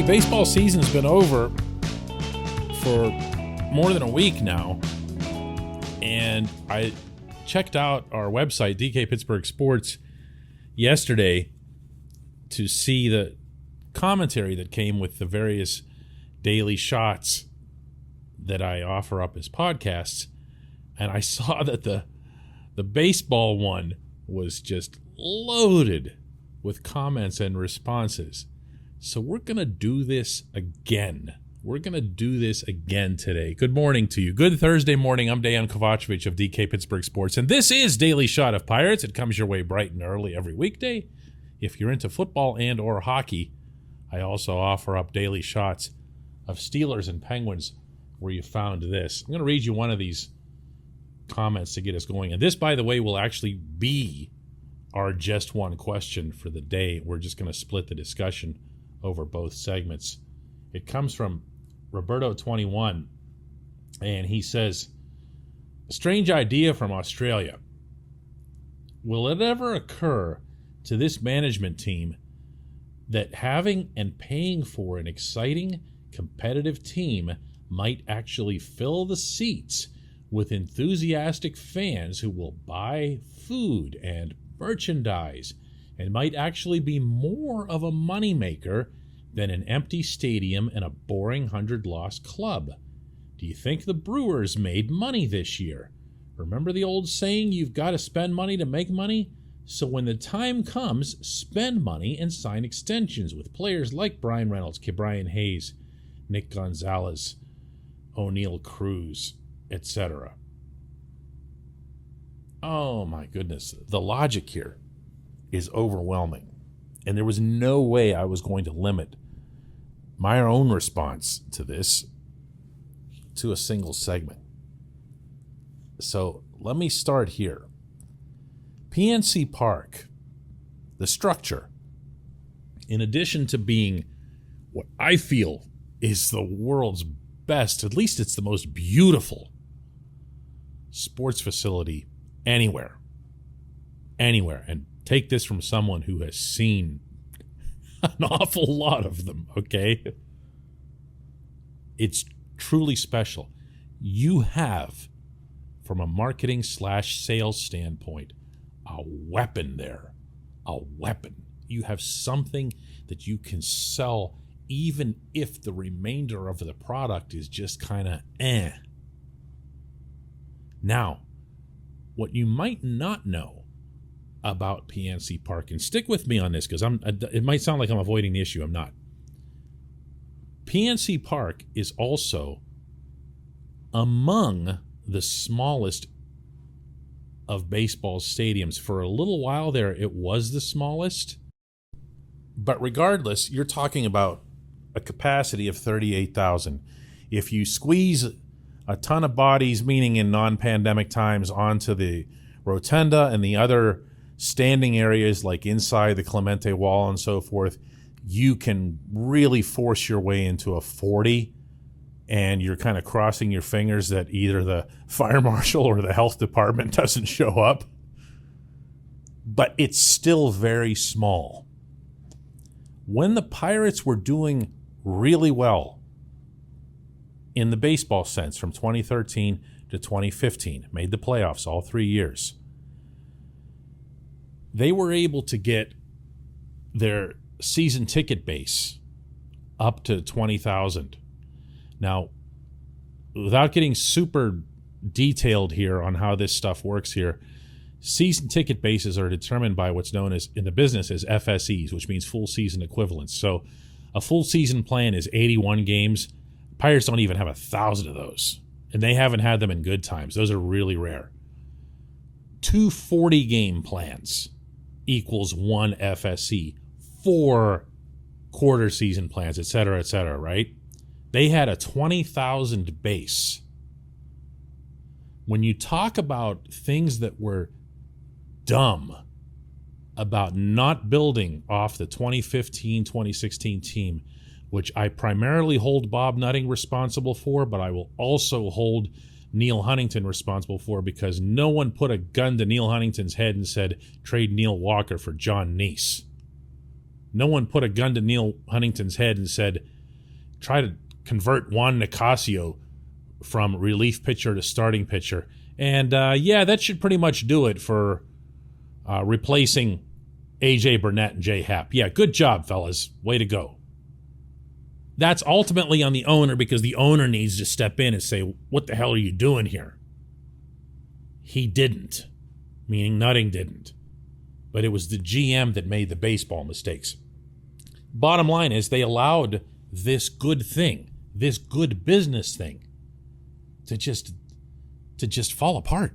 baseball season's been over for more than a week now, and I checked out our website, DK Pittsburgh Sports, yesterday to see the commentary that came with the various daily shots that I offer up as podcasts, and I saw that the baseball one was just loaded with comments and responses. So we're going to do this again. We're going to do this again today. Good morning to you. Good Thursday morning. I'm Dejan Kovacevic of DK Pittsburgh Sports, and this is Daily Shot of Pirates. It comes your way bright and early every weekday. If you're into football and or hockey, I also offer up daily shots of Steelers and Penguins where you found this. I'm going to read you one of these comments to get us going. And this, by the way, will actually be our just one question for the day. We're just going to split the discussion over both segments. It comes from Roberto21, and he says, strange idea from Australia. Will it ever occur to this management team that having and paying for an exciting, competitive team might actually fill the seats with enthusiastic fans who will buy food and merchandise and might actually be more of a moneymaker than an empty stadium and a boring 100-loss club? Do you think the Brewers made money this year? Remember the old saying, you've got to spend money to make money? So when the time comes, spend money and sign extensions with players like Brian Reynolds, Ke'Bryan Hayes, Nick Gonzalez, O'Neal Cruz, etc. Oh my goodness. The logic here is overwhelming. And there was no way I was going to limit my own response to this to a single segment. So let me start here. PNC Park, the structure, in addition to being what I feel is the world's best, at least it's the most beautiful sports facility anywhere. And take this from someone who has seen an awful lot of them, okay? It's truly special. You have, from a marketing / sales standpoint, a weapon there. A weapon. You have something that you can sell even if the remainder of the product is just kind of eh. Now, what you might not know about PNC Park, and stick with me on this because it might sound like I'm avoiding the issue. I'm not. PNC Park is also among the smallest of baseball stadiums. For a little while there, it was the smallest. But regardless, you're talking about a capacity of 38,000. If you squeeze a ton of bodies, meaning in non-pandemic times, onto the rotunda and the other standing areas like inside the Clemente Wall and so forth, you can really force your way into a 40, and you're kind of crossing your fingers that either the fire marshal or the health department doesn't show up. But it's still very small. When the Pirates were doing really well in the baseball sense from 2013 to 2015, made the playoffs all 3 years, they were able to get their season ticket base up to 20,000. Now, without getting super detailed here on how this stuff works here, season ticket bases are determined by what's known as in the business as FSEs, which means full season equivalents. So a full season plan is 81 games. Pirates don't even have 1,000 of those, and they haven't had them in good times. Those are really rare. 2 40-game plans equals 1 FSE, 4 quarter season plans, et cetera, right? They had a 20,000 base. When you talk about things that were dumb about not building off the 2015-2016 team, which I primarily hold Bob Nutting responsible for, but I will also hold Neil Huntington responsible for, because no one put a gun to Neil Huntington's head and said, trade Neil Walker for John Neese. No one put a gun to Neil Huntington's head and said, try to convert Juan Nicasio from relief pitcher to starting pitcher. And that should pretty much do it for replacing A.J. Burnett and Jay Happ. Yeah, good job, fellas. Way to go. That's ultimately on the owner, because the owner needs to step in and say, what the hell are you doing here? He didn't, meaning Nutting didn't. But it was the GM that made the baseball mistakes. Bottom line is they allowed this good thing, this good business thing, to just fall apart.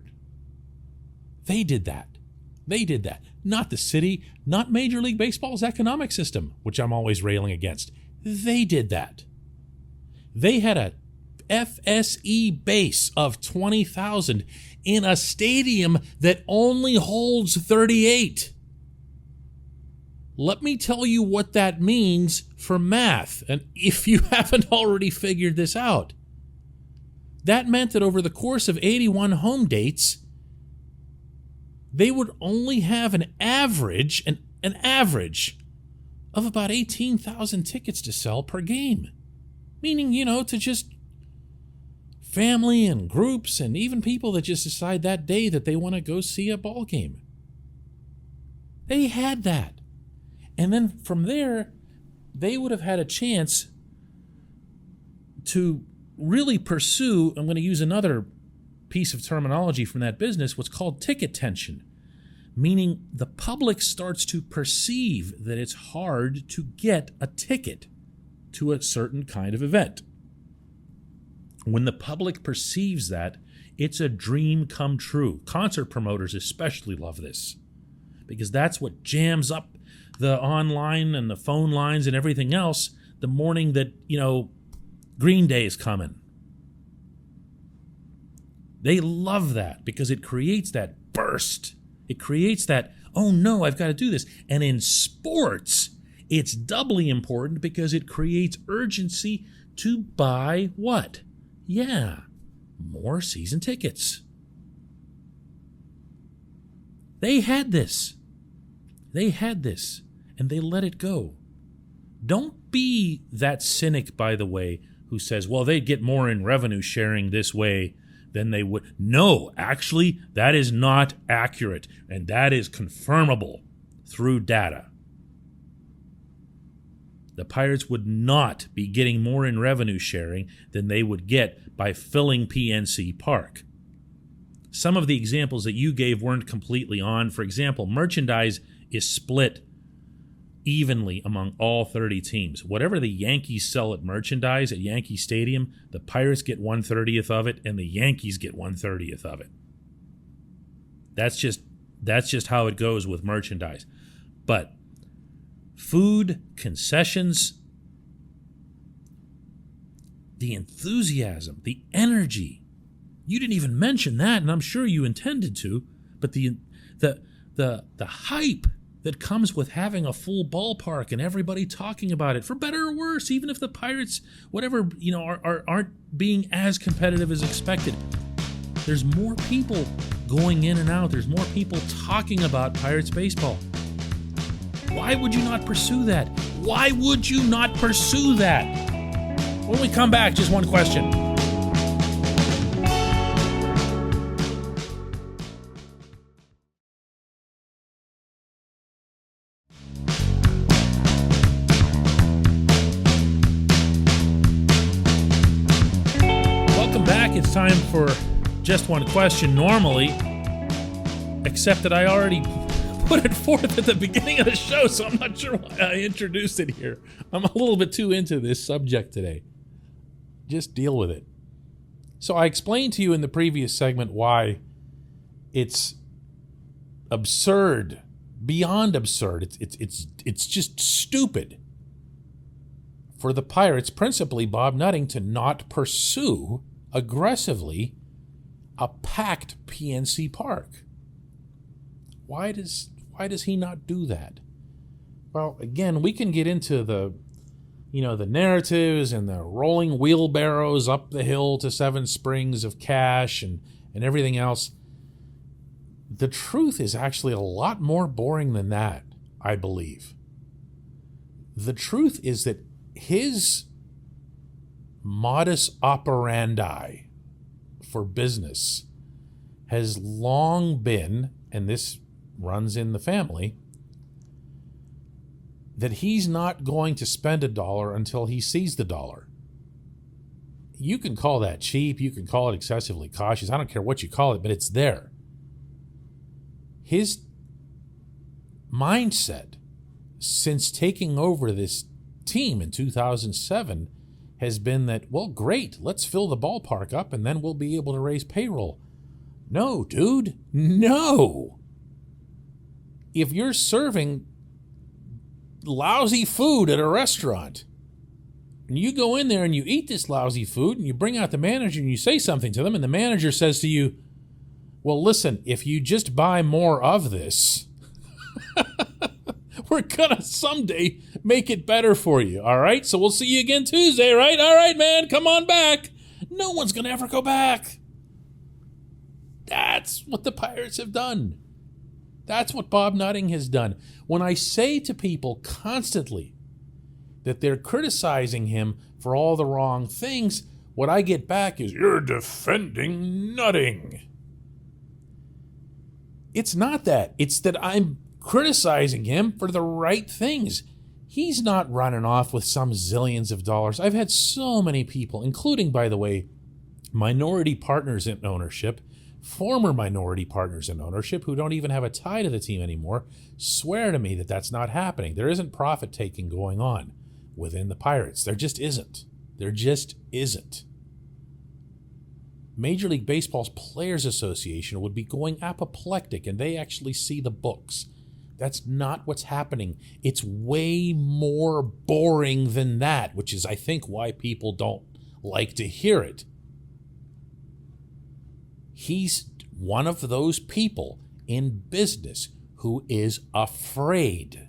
They did that. They did that. Not the city, not Major League Baseball's economic system, which I'm always railing against. They did that. They had a FSE base of 20,000 in a stadium that only holds 38. Let me tell you what that means for math, and if you haven't already figured this out. That meant that over the course of 81 home dates, they would only have an average of about 18,000 tickets to sell per game. Meaning, to just family and groups and even people that just decide that day that they want to go see a ball game. They had that. And then from there, they would have had a chance to really pursue, I'm going to use another piece of terminology from that business, what's called ticket tension, meaning the public starts to perceive that it's hard to get a ticket to a certain kind of event. When the public perceives that, it's a dream come true. Concert promoters especially love this, because that's what jams up the online and the phone lines and everything else the morning that, Green Day is coming. They love that because it creates that burst. It creates that, oh no, I've got to do this. And in sports, it's doubly important because it creates urgency to buy what? Yeah, more season tickets. They had this. And they let it go. Don't be that cynic, by the way, who says, well, they'd get more in revenue sharing this way than they would. No, actually, that is not accurate, and that is confirmable through data. The Pirates would not be getting more in revenue sharing than they would get by filling PNC Park. Some of the examples that you gave weren't completely on. For example, merchandise is split evenly among all 30 teams. Whatever the Yankees sell at merchandise at Yankee Stadium, the Pirates get 1/30th of it, and the Yankees get 1/30th of it. That's just how it goes with merchandise. But food, concessions, the enthusiasm, the energy. You didn't even mention that, and I'm sure you intended to, but the hype that comes with having a full ballpark and everybody talking about it, for better or worse, even if the Pirates, aren't being as competitive as expected. There's more people going in and out. There's more people talking about Pirates baseball. Why would you not pursue that? Why would you not pursue that? When we come back, just one question. Welcome back. It's time for just one question normally, except that I already put it forth at the beginning of the show, so I'm not sure why I introduced it here. I'm a little bit too into this subject today. Just deal with it. So I explained to you in the previous segment why it's absurd, beyond absurd. It's just stupid for the Pirates, principally Bob Nutting, to not pursue aggressively a packed PNC Park. Why does he not do that? Well, again, we can get into the narratives and the rolling wheelbarrows up the hill to Seven Springs of cash and everything else. The truth is actually a lot more boring than that, I believe. The truth is that his modus operandi for business has long been, and this runs in the family, that he's not going to spend $1 until he sees the dollar. You can call that cheap, you can call it excessively cautious, I don't care what you call it, but it's there. His mindset since taking over this team in 2007 has been that, well, great, let's fill the ballpark up and then we'll be able to raise payroll. No, dude, no. If you're serving lousy food at a restaurant and you go in there and you eat this lousy food and you bring out the manager and you say something to them and the manager says to you, well, listen, if you just buy more of this, we're going to someday make it better for you, all right? So we'll see you again Tuesday, right? All right, man, come on back. No one's going to ever go back. That's what the Pirates have done. That's what Bob Nutting has done. When I say to people constantly that they're criticizing him for all the wrong things, what I get back is, you're defending Nutting. It's not that. It's that I'm criticizing him for the right things. He's not running off with some zillions of dollars. I've had so many people, including, by the way, minority partners in ownership, former minority partners in ownership who don't even have a tie to the team anymore, swear to me that that's not happening. There isn't profit-taking going on within the Pirates. There just isn't. There just isn't. Major League Baseball's Players Association would be going apoplectic, and they actually see the books. That's not what's happening. It's way more boring than that, which is, I think, why people don't like to hear it. He's one of those people in business who is afraid.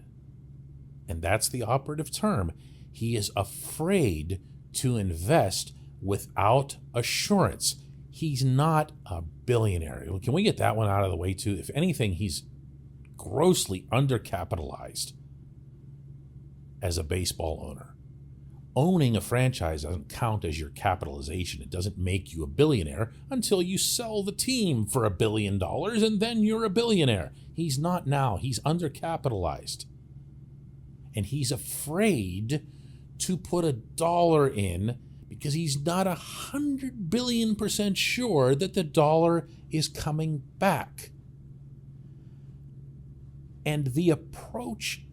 And that's the operative term. He is afraid to invest without assurance. He's not a billionaire. Can we get that one out of the way, too? If anything, he's grossly undercapitalized as a baseball owner. Owning a franchise doesn't count as your capitalization. It doesn't make you a billionaire until you sell the team for $1 billion, and then you're a billionaire. He's not now. He's undercapitalized. And he's afraid to put $1 in because he's not 100 billion% sure that the dollar is coming back. And the approach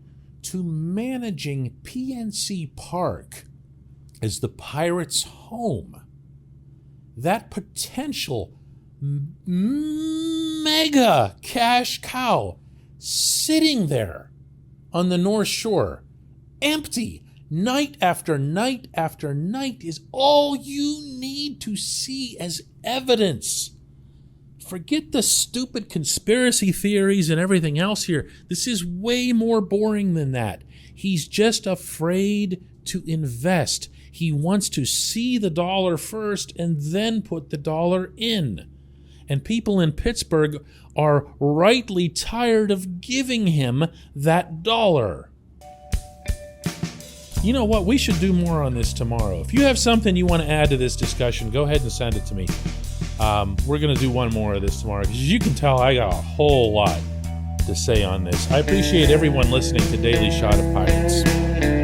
to managing PNC Park as the Pirates' home, that potential mega cash cow sitting there on the North Shore, empty, night after night after night, is all you need to see as evidence. Forget the stupid conspiracy theories and everything else here. This is way more boring than that. He's just afraid to invest. He wants to see the dollar first and then put the dollar in. And people in Pittsburgh are rightly tired of giving him that dollar. You know what? We should do more on this tomorrow. If you have something you want to add to this discussion, go ahead and send it to me. We're going to do one more of this tomorrow because, as you can tell, I got a whole lot to say on this. I appreciate everyone listening to Daily Shot of Pirates.